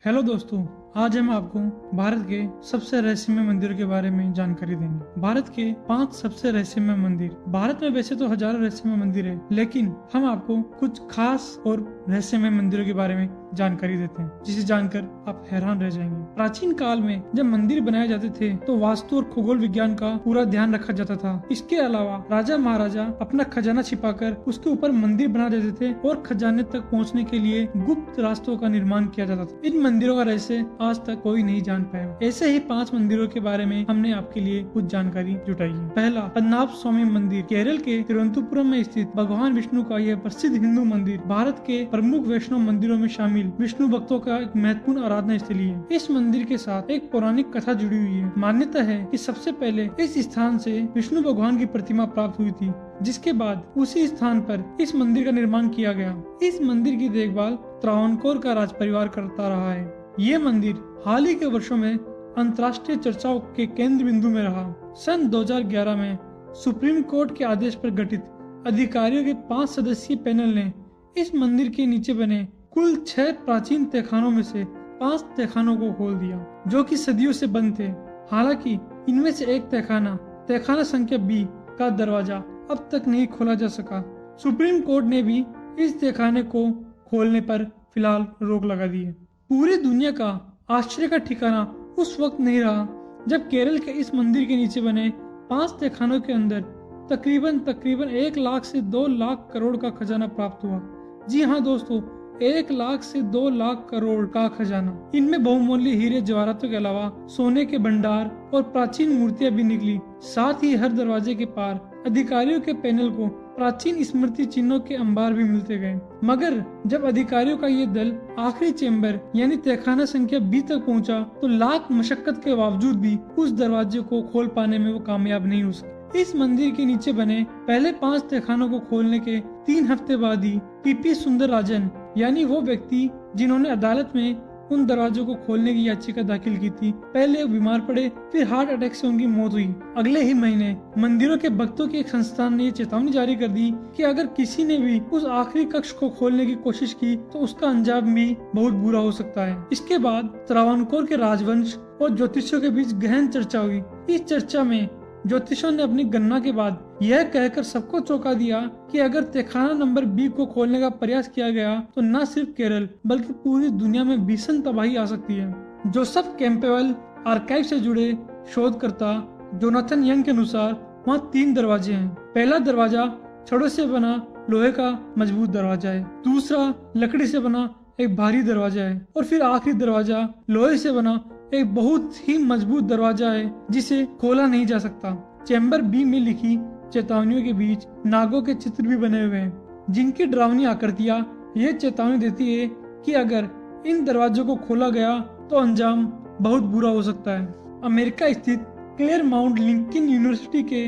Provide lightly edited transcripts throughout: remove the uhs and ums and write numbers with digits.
Hello दोस्तों, आज हम आपको भारत के सबसे रहस्यमय मंदिरों के बारे में जानकारी देंगे। भारत के 5 सबसे रहस्यमय मंदिर। भारत में वैसे तो हजारों रहस्यमय मंदिर है, लेकिन हम आपको कुछ खास और रहस्यमय मंदिरों के बारे में जानकारी देते हैं, जिसे जानकर आप हैरान रह जाएंगे। प्राचीन काल में जब मंदिर बनाए जाते थे तो वास्तु और खगोल विज्ञान का पूरा ध्यान रखा जाता था। इसके अलावा राजा महाराजा अपना खजाना छिपाकर उसके ऊपर मंदिर बना देते थे और खजाने तक पहुँचने के लिए गुप्त रास्तों का निर्माण किया जाता था। इन मंदिरों का रहस्य आज तक कोई नहीं जान पाया। ऐसे ही 5 मंदिरों के बारे में हमने आपके लिए कुछ जानकारी जुटाई है। पहला, पद्मनाभ स्वामी मंदिर। केरल के तिरुवनंतपुरम में स्थित भगवान विष्णु का यह प्रसिद्ध हिंदू मंदिर भारत के प्रमुख वैष्णव मंदिरों में शामिल विष्णु भक्तों का एक महत्वपूर्ण आराधना स्थली है। इस मंदिर के साथ एक पौराणिक कथा जुड़ी हुई है। मान्यता है कि सबसे पहले इस स्थान से विष्णु भगवान की प्रतिमा प्राप्त हुई थी, जिसके बाद उसी स्थान पर इस मंदिर का निर्माण किया गया। इस मंदिर की देखभाल त्रावणकोर का राज परिवार करता रहा है। ये मंदिर हाल ही के वर्षों में अंतर्राष्ट्रीय चर्चाओं के केंद्र बिंदु में रहा। सन 2011 में सुप्रीम कोर्ट के आदेश पर गठित अधिकारियों के 5 सदस्यीय पैनल ने इस मंदिर के नीचे बने कुल 6 प्राचीन तहखानों में से 5 तहखानों को खोल दिया, जो कि सदियों से बंद थे। हालांकि इनमें से एक तहखाना संख्या B का दरवाजा अब तक नहीं खोला जा सका। सुप्रीम कोर्ट ने भी इस तहखाने को खोलने पर फिलहाल रोक लगा दी है। पूरी दुनिया का आश्चर्य का ठिकाना उस वक्त नहीं रहा जब केरल के इस मंदिर के नीचे बने 5 तहखानों के अंदर तकरीबन 1 लाख से 2 लाख करोड़ का खजाना प्राप्त हुआ। जी हाँ दोस्तों, 1 लाख से 2 लाख करोड़ का खजाना। इनमें बहुमूल्य हीरे जवाहरातों के अलावा सोने के भंडार और प्राचीन मूर्तियां भी निकली। साथ ही हर दरवाजे के पार अधिकारियों के पैनल को प्राचीन स्मृति चिन्हों के अंबार भी मिलते गए। मगर जब अधिकारियों का ये दल आखिरी चेंबर यानी तहखाना संख्या B तक पहुंचा, तो लाख मशक्कत के बावजूद भी उस दरवाजे को खोल पाने में वो कामयाब नहीं हो सके। इस मंदिर के नीचे बने पहले 5 तहखानों को खोलने के 3 हफ्ते बाद ही PP सुंदरराजन यानी वो व्यक्ति जिन्होंने अदालत में उन दरवाजों को खोलने की याचिका दाखिल की थी, पहले वो बीमार पड़े, फिर हार्ट अटैक से उनकी मौत हुई। अगले ही महीने मंदिरों के भक्तों के एक संस्थान ने ये चेतावनी जारी कर दी कि अगर किसी ने भी उस आखिरी कक्ष को खोलने की कोशिश की तो उसका अंजाम भी बहुत बुरा हो सकता है। इसके बाद त्रावणकोर के राजवंश और ज्योतिषियों के बीच गहन चर्चा हुई। इस चर्चा में ज्योतिषों ने अपनी गणना के बाद यह कहकर सबको चौंका दिया कि अगर तहखाना नंबर B को खोलने का प्रयास किया गया तो न सिर्फ केरल बल्कि पूरी दुनिया में भीषण तबाही आ सकती है। जोसेफ कैंपबेल आर्काइव से जुड़े शोधकर्ता जोनाथन यंग के अनुसार वहाँ 3 दरवाजे हैं। पहला दरवाजा छड़ों से बना लोहे का मजबूत दरवाजा है, दूसरा लकड़ी से बना एक भारी दरवाजा है और फिर आखिरी दरवाजा लोहे से बना एक बहुत ही मजबूत दरवाजा है जिसे खोला नहीं जा सकता। चैम्बर B में लिखी चेतावनियों के बीच नागों के चित्र भी बने हुए हैं, जिनकी डरावनी आकृतियां ये चेतावनी देती है कि अगर इन दरवाजों को खोला गया तो अंजाम बहुत बुरा हो सकता है। अमेरिका स्थित क्लेयरमाउंट लिंकन यूनिवर्सिटी के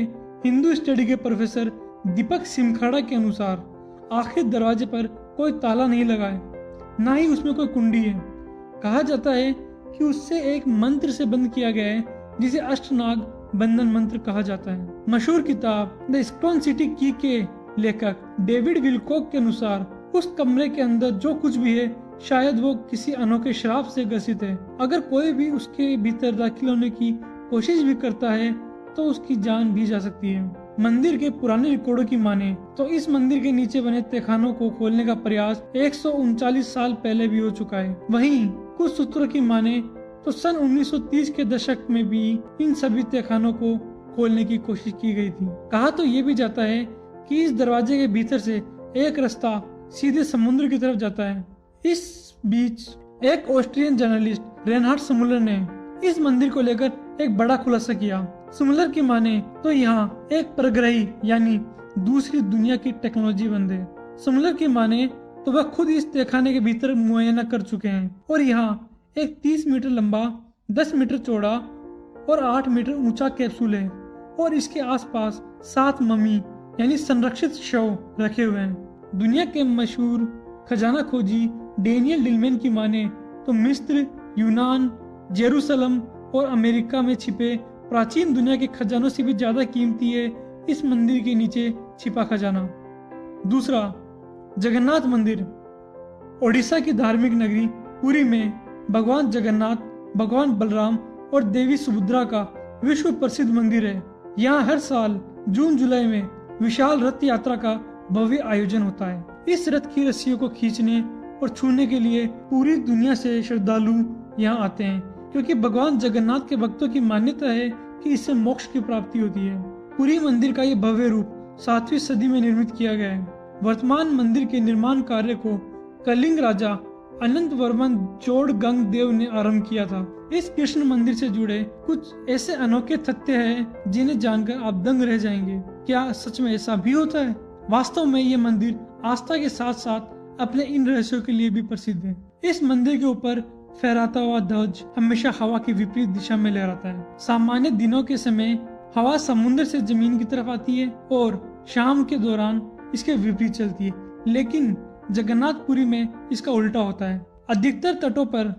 हिंदू स्टडी के प्रोफेसर दीपक सिमखाड़ा के अनुसार आखिरी दरवाजे पर कोई ताला नहीं लगा है, न ही उसमें कोई कुंडी है। कहा जाता है कि उससे एक मंत्र से बंद किया गया है, जिसे अष्टनाग बंधन मंत्र कहा जाता है। मशहूर किताब द स्टोन सिटी की के लेखक डेविड विलकॉक के अनुसार उस कमरे के अंदर जो कुछ भी है शायद वो किसी अनोखे श्राप से ग्रसित है। अगर कोई भी उसके भीतर दाखिल होने की कोशिश भी करता है तो उसकी जान भी जा सकती है। मंदिर के पुराने रिकॉर्डों की माने तो इस मंदिर के नीचे बने तहखानों को खोलने का प्रयास 139 साल पहले भी हो चुका है। वहीं कुछ सूत्रों की माने तो सन 1930 के दशक में भी इन सभी तहखानों को खोलने की कोशिश की गई थी। कहा तो ये भी जाता है कि इस दरवाजे के भीतर से एक रास्ता सीधे समुद्र की तरफ जाता है। इस बीच एक ऑस्ट्रियन जर्नलिस्ट रेनहार्ड स्मुलर ने इस मंदिर को लेकर एक बड़ा खुलासा किया। स्मुलर की माने तो यहाँ एक परग्रही यानी दूसरी दुनिया की टेक्नोलॉजी बंद है। स्मुलर की माने तो वह खुद इस तहखाने के भीतर मुआयना कर चुके हैं और यहाँ एक 30 मीटर लंबा, 10 मीटर चौड़ा और 8 मीटर ऊंचा कैप्सूल है और इसके आसपास 7 मम्मी यानी संरक्षित शव रखे हुए हैं। दुनिया के मशहूर खजाना खोजी डेनियल डिलमैन की माने तो मिस्र, यूनान, जेरूसलम और अमेरिका में छिपे प्राचीन दुनिया के खजानों से भी ज्यादा कीमती है इस मंदिर के नीचे छिपा खजाना। दूसरा, जगन्नाथ मंदिर। ओडिशा की धार्मिक नगरी पुरी में भगवान जगन्नाथ, भगवान बलराम और देवी सुभद्रा का विश्व प्रसिद्ध मंदिर है। यहाँ हर साल जून जुलाई में विशाल रथ यात्रा का भव्य आयोजन होता है। इस रथ की रस्सियों को खींचने और छूने के लिए पूरी दुनिया से श्रद्धालु यहाँ आते हैं, क्योंकि भगवान जगन्नाथ के भक्तों की मान्यता है कि इससे मोक्ष की प्राप्ति होती है। पुरी मंदिर का ये भव्य रूप 7वीं सदी में निर्मित किया गया है। वर्तमान मंदिर के निर्माण कार्य को कलिंग राजा अनंत वर्मन चोड़गंग देव ने आरंभ किया था। इस कृष्ण मंदिर से जुड़े कुछ ऐसे अनोखे तथ्य हैं जिन्हें जानकर आप दंग रह जाएंगे। क्या सच में ऐसा भी होता है? वास्तव में ये मंदिर आस्था के साथ साथ अपने इन रहस्यों के लिए भी प्रसिद्ध है। इस मंदिर के ऊपर फहराता हुआ ध्वज हमेशा हवा की विपरीत दिशा में लहराता है। सामान्य दिनों के समय हवा समुद्र से जमीन की तरफ आती है और शाम के दौरान इसके विपरीत चलती है, लेकिन जगन्नाथपुरी में इसका उल्टा होता है। अधिकतर तटों पर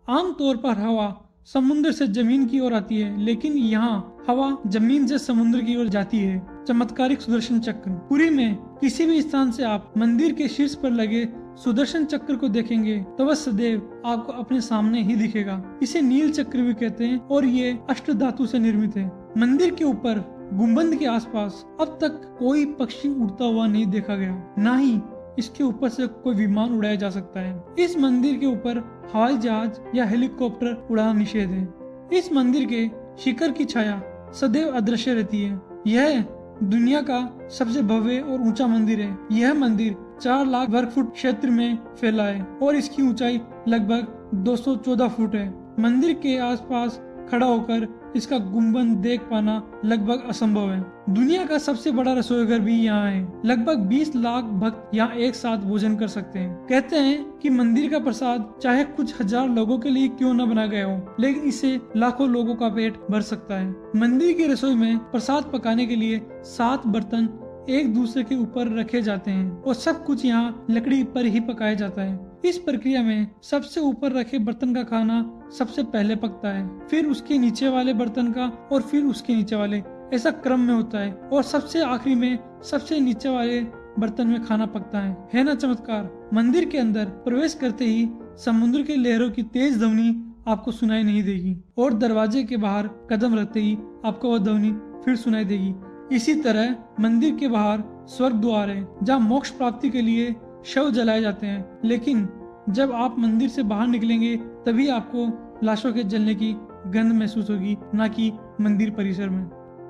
आमतौर पर हवा समुद्र से जमीन की ओर आती है, लेकिन यहाँ हवा जमीन से समुद्र की ओर जाती है। चमत्कारिक सुदर्शन चक्र। पुरी में किसी भी स्थान से आप मंदिर के शीर्ष पर लगे सुदर्शन चक्र को देखेंगे तो वह सदैव आपको अपने सामने ही दिखेगा। इसे नील चक्र भी कहते हैं और ये अष्ट धातु से निर्मित है। मंदिर के ऊपर गुंबद के आसपास अब तक कोई पक्षी उड़ता हुआ नहीं देखा गया, न ही इसके ऊपर से कोई विमान उड़ाया जा सकता है। इस मंदिर के ऊपर हवाई जहाज या हेलीकॉप्टर उड़ाना निषेध है। इस मंदिर के शिखर की छाया सदैव अदृश्य रहती है। यह दुनिया का सबसे भव्य और ऊंचा मंदिर है। यह मंदिर 4 लाख वर्ग फुट क्षेत्र में फैला है और इसकी ऊंचाई लगभग 214 फुट है। मंदिर के आसपास खड़ा होकर इसका गुंबद देख पाना लगभग असंभव है। दुनिया का सबसे बड़ा रसोई घर भी यहाँ है। लगभग 20 लाख भक्त यहाँ एक साथ भोजन कर सकते हैं। कहते हैं कि मंदिर का प्रसाद चाहे कुछ हजार लोगों के लिए क्यों न बना गया हो, लेकिन इससे लाखों लोगों का पेट भर सकता है। मंदिर की रसोई में प्रसाद पकाने के लिए 7 बर्तन एक दूसरे के ऊपर रखे जाते हैं और सब कुछ यहाँ लकड़ी पर ही पकाया जाता है। इस प्रक्रिया में सबसे ऊपर रखे बर्तन का खाना सबसे पहले पकता है, फिर उसके नीचे वाले बर्तन का और फिर उसके नीचे वाले, ऐसा क्रम में होता है और सबसे आखिरी में सबसे नीचे वाले बर्तन में खाना पकता है ना चमत्कार। मंदिर के अंदर प्रवेश करते ही समुद्र के लहरों की तेज ध्वनि आपको सुनाई नहीं देगी और दरवाजे के बाहर कदम रखते ही आपको वह ध्वनि फिर सुनाई देगी। इसी तरह मंदिर के बाहर स्वर्ग द्वार है जहाँ मोक्ष प्राप्ति के लिए शव जलाए जाते हैं, लेकिन जब आप मंदिर से बाहर निकलेंगे तभी आपको लाशों के जलने की गंध महसूस होगी, न कि मंदिर परिसर में।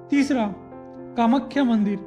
तीसरा, कामाख्या मंदिर।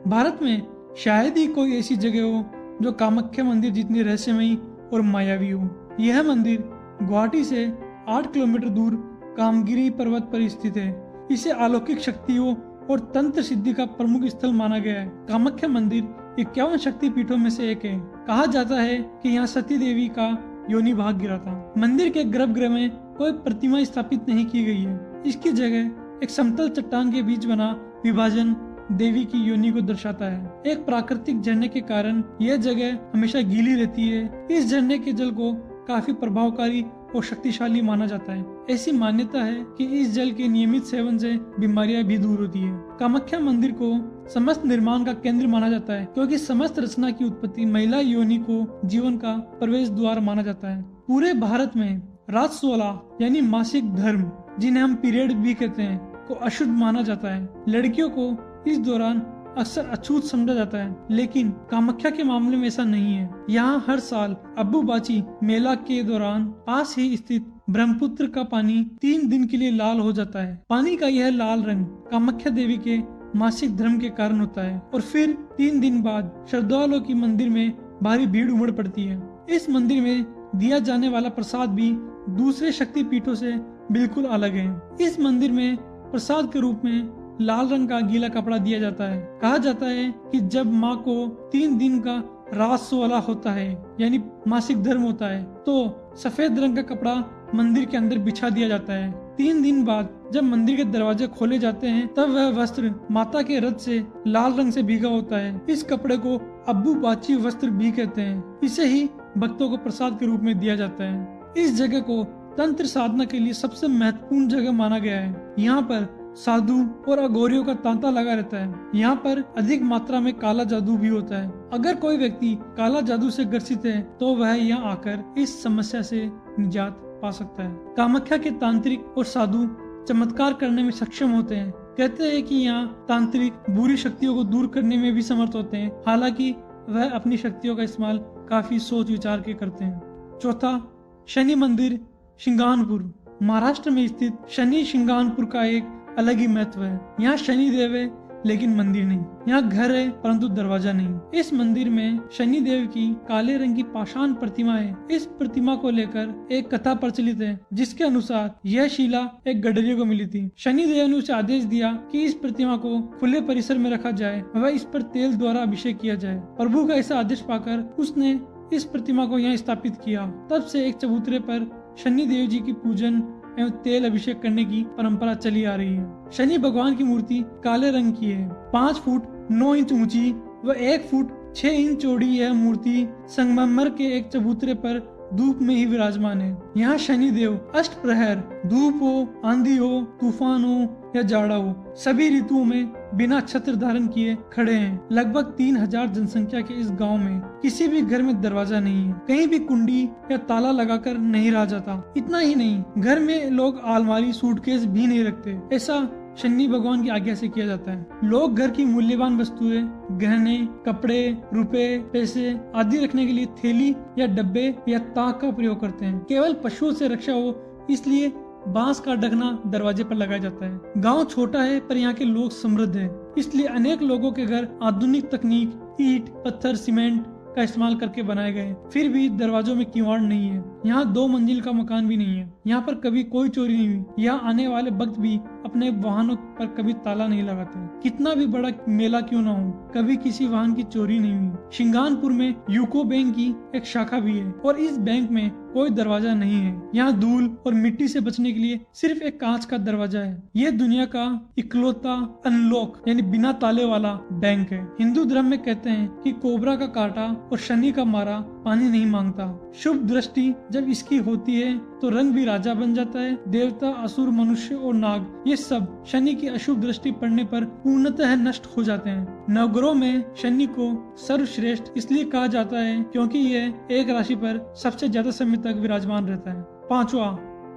भारत में शायद ही कोई ऐसी जगह हो जो कामाख्या मंदिर जितनी रहस्यमयी और मायावी हो। यह मंदिर गुवाहाटी से 8 किलोमीटर दूर कामगिरी पर्वत पर स्थित है। इसे अलौकिक शक्तियों और तंत्र सिद्धि का प्रमुख स्थल माना गया है। कामाख्या मंदिर 51 शक्ति पीठों में से एक है। कहा जाता है कि यहाँ सती देवी का योनि भाग गिरा था। मंदिर के गर्भगृह में कोई प्रतिमा स्थापित नहीं की गई है। इसकी जगह एक समतल चट्टान के बीच बना विभाजन देवी की योनि को दर्शाता है। एक प्राकृतिक झरने के कारण यह जगह हमेशा गीली रहती है। इस झरने के जल को काफी प्रभावकारी और शक्तिशाली माना जाता है। ऐसी मान्यता है कि इस जल के नियमित सेवन से बीमारियां भी दूर होती है। कामाख्या मंदिर को समस्त निर्माण का केंद्र माना जाता है, क्योंकि समस्त रचना की उत्पत्ति महिला योनि को जीवन का प्रवेश द्वार माना जाता है। पूरे भारत में राजस्वला यानी मासिक धर्म, जिन्हें हम पीरियड भी कहते हैं, को अशुद्ध माना जाता है। लड़कियों को इस दौरान अक्सर अछूत समझा जाता है, लेकिन कामाख्या के मामले में ऐसा नहीं है। यहाँ हर साल अम्बुबाची मेला के दौरान पास ही स्थित ब्रह्मपुत्र का पानी 3 दिन के लिए लाल हो जाता है। पानी का यह लाल रंग कामाख्या देवी के मासिक धर्म के कारण होता है और फिर 3 दिन बाद श्रद्धालुओं की मंदिर में भारी भीड़ उमड़ पड़ती है। इस मंदिर में दिया जाने वाला प्रसाद भी दूसरे शक्ति पीठों से बिल्कुल अलग है। इस मंदिर में प्रसाद के रूप में लाल रंग का गीला कपड़ा दिया जाता है। कहा जाता है कि जब माँ को 3 दिन का राजस्वला होता है यानी मासिक धर्म होता है, तो सफेद रंग का कपड़ा मंदिर के अंदर बिछा दिया जाता है। 3 दिन बाद जब मंदिर के दरवाजे खोले जाते हैं तब वह वस्त्र माता के रथ से लाल रंग से भीगा होता है। इस कपड़े को अम्बुबाची वस्त्र भी कहते हैं। इसे ही भक्तों को प्रसाद के रूप में दिया जाता है। इस जगह को तंत्र साधना के लिए सबसे महत्वपूर्ण जगह माना गया है। यहाँ पर साधु और अघोरियों का तांता लगा रहता है। यहाँ पर अधिक मात्रा में काला जादू भी होता है। अगर कोई व्यक्ति काला जादू से ग्रसित है तो वह यहाँ आकर इस समस्या से निजात पा सकता है। कामाख्या के तांत्रिक और साधु चमत्कार करने में सक्षम होते हैं। कहते हैं कि यहाँ तांत्रिक बुरी शक्तियों को दूर करने में भी समर्थ होते हैं, हालांकि वह अपनी शक्तियों का इस्तेमाल काफी सोच विचार के करते हैं। चौथा, शनि मंदिर शिंगानपुर। महाराष्ट्र में स्थित शनि शिंगानपुर का एक अलग ही महत्व है। यहाँ शनि देव है लेकिन मंदिर नहीं। यहाँ घर है परंतु दरवाजा नहीं। इस मंदिर में शनि देव की काले रंग की पाषाण प्रतिमा है। इस प्रतिमा को लेकर एक कथा प्रचलित है, जिसके अनुसार यह शिला एक गडरिये को मिली थी। शनि देव ने उसे आदेश दिया कि इस प्रतिमा को खुले परिसर में रखा जाए व इस पर तेल द्वारा अभिषेक किया जाए। प्रभु का ऐसा आदेश पाकर उसने इस प्रतिमा को यहाँ स्थापित किया। तब से एक चबूतरे पर शनि देव जी की पूजन एवं तेल अभिषेक करने की परंपरा चली आ रही है। शनि भगवान की मूर्ति काले रंग की है। 5 फुट 9 इंच ऊंची व 1 फुट 6 इंच चौड़ी यह मूर्ति संगमरमर के एक चबूतरे पर धूप में ही विराजमान है। यहाँ शनि देव अष्ट प्रहर, धूप हो, आंधी हो, तूफान हो या जाड़ा हो, सभी ऋतुओं में बिना छत्र धारण किए खड़े हैं। लगभग 3000 जनसंख्या के इस गांव में किसी भी घर में दरवाजा नहीं है। कहीं भी कुंडी या ताला लगाकर नहीं रहा जाता। इतना ही नहीं, घर में लोग अलमारी, सूटकेस भी नहीं रखते। ऐसा शनि भगवान की आज्ञा से किया जाता है। लोग घर की मूल्यवान वस्तुएं, गहने, कपड़े, रुपए, पैसे आदि रखने के लिए थैली या डब्बे या ताक का प्रयोग करते हैं। केवल पशुओं से रक्षा हो इसलिए बांस का ढकना दरवाजे पर लगाया जाता है। गांव छोटा है पर यहाँ के लोग समृद्ध हैं, इसलिए अनेक लोगों के घर आधुनिक तकनीक, ईंट, पत्थर, सीमेंट का इस्तेमाल करके बनाए गए। फिर भी दरवाजों में किवाड़ नहीं है। यहाँ 2 मंजिल का मकान भी नहीं है। यहाँ पर कभी कोई चोरी नहीं हुई। यहाँ आने वाले भक्त भी अपने वाहनों पर कभी ताला नहीं लगाते। कितना भी बड़ा मेला क्यों ना हो, कभी किसी वाहन की चोरी नहीं हुई। शिंगानपुर में यूको बैंक की एक शाखा भी है और इस बैंक में कोई दरवाजा नहीं है। यहाँ धूल और मिट्टी से बचने के लिए सिर्फ एक कांच का दरवाजा है। यह दुनिया का इकलौता अनलॉक यानी बिना ताले वाला बैंक है। हिंदू धर्म में कहते हैं कि कोबरा का काटा और शनि का मारा पानी नहीं मांगता। शुभ दृष्टि जब इसकी होती है तो रंग भी राजा बन जाता है। देवता, असुर, मनुष्य और नाग ये सब शनि की अशुभ दृष्टि पड़ने पर पूर्णतः नष्ट हो जाते हैं। नवग्रहों में शनि को सर्वश्रेष्ठ इसलिए कहा जाता है क्योंकि यह एक राशि पर सबसे ज्यादा समय तक विराजमान रहता है। 5वां,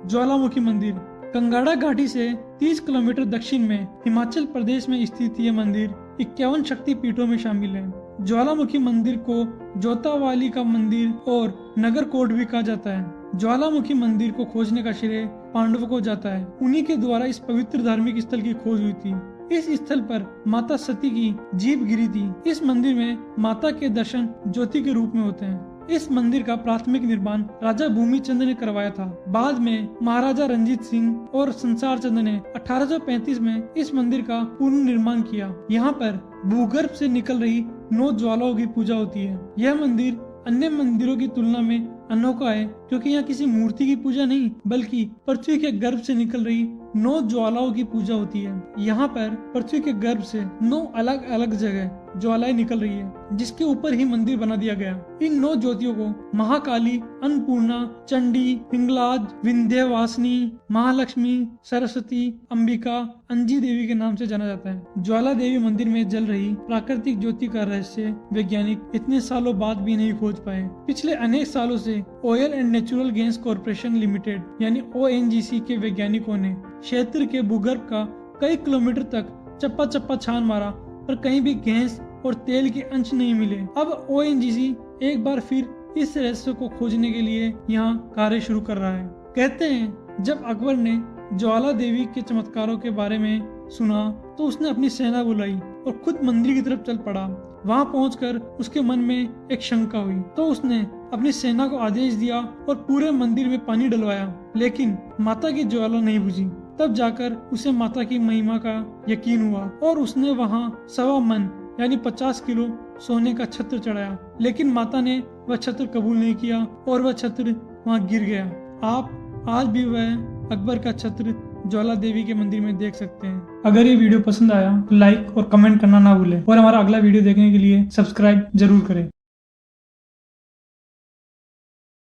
ज्वालामुखी मंदिर। कंगाड़ा घाटी से 30 किलोमीटर दक्षिण में हिमाचल प्रदेश में स्थित यह मंदिर 51 शक्ति पीठों में शामिल है। ज्वालामुखी मंदिर को जोतावाली का मंदिर और नगरकोट भी कहा जाता है। ज्वालामुखी मंदिर को खोजने का श्रेय पांडवों को जाता है। उन्हीं के द्वारा इस पवित्र धार्मिक स्थल की खोज हुई थी। इस स्थल पर माता सती की जीभ गिरी थी। इस मंदिर में माता के दर्शन ज्योति के रूप में होते हैं। इस मंदिर का प्राथमिक निर्माण राजा भूमिचंद ने करवाया था। बाद में महाराजा रंजीत सिंह और संसार चंद ने 1835 में इस मंदिर का पुनर्निर्माण किया। यहाँ पर भूगर्भ से निकल रही 9 ज्वालाओं की पूजा होती है। यह मंदिर अन्य मंदिरों की तुलना में अनोखा है क्योंकि यहाँ किसी मूर्ति की पूजा नहीं बल्कि पृथ्वी के गर्भ से निकल रही 9 ज्वालाओं की पूजा होती है। यहाँ पर पृथ्वी के गर्भ से 9 अलग अलग जगह ज्वालाएं निकल रही है जिसके ऊपर ही मंदिर बना दिया गया। इन 9 ज्योतियों को महाकाली, अन्नपूर्णा, चंडी, हिंगलाज, विंध्यवासिनी, महालक्ष्मी, सरस्वती, अंबिका, अंजी देवी के नाम से जाना जाता है। ज्वाला देवी मंदिर में जल रही प्राकृतिक ज्योति का रहस्य वैज्ञानिक इतने सालों बाद भी नहीं खोज पाए। पिछले अनेक सालों से oil and natural gas corporation limited यानी ONGC के वैज्ञानिकों ने क्षेत्र के भूगर्भ का कई किलोमीटर तक चप्पा चप्पा छान मारा पर कहीं भी गैस और तेल के अंश नहीं मिले। अब ONGC एक बार फिर इस रहस्य को खोजने के लिए यहाँ कार्य शुरू कर रहा है। कहते हैं जब अकबर ने ज्वाला देवी के चमत्कारों के बारे में सुना तो उसने अपनी सेना बुलाई और खुद मंदिर की तरफ चल पड़ा। वहां पहुंचकर उसके मन में एक शंका हुई तो उसने अपनी सेना को आदेश दिया और पूरे मंदिर में पानी डलवाया, लेकिन माता की ज्वाला नहीं बुझी। तब जाकर उसे माता की महिमा का यकीन हुआ और उसने वहां 1.25 मन यानी 50 किलो सोने का छत्र चढ़ाया, लेकिन माता ने वह छत्र कबूल नहीं किया और वह छत्र वहां गिर गया। आप आज भी वह अकबर का छत्र ज्वाला देवी के मंदिर में देख सकते हैं। अगर ये वीडियो पसंद आया तो लाइक और कमेंट करना ना भूलें और हमारा अगला वीडियो देखने के लिए सब्सक्राइब जरूर करें।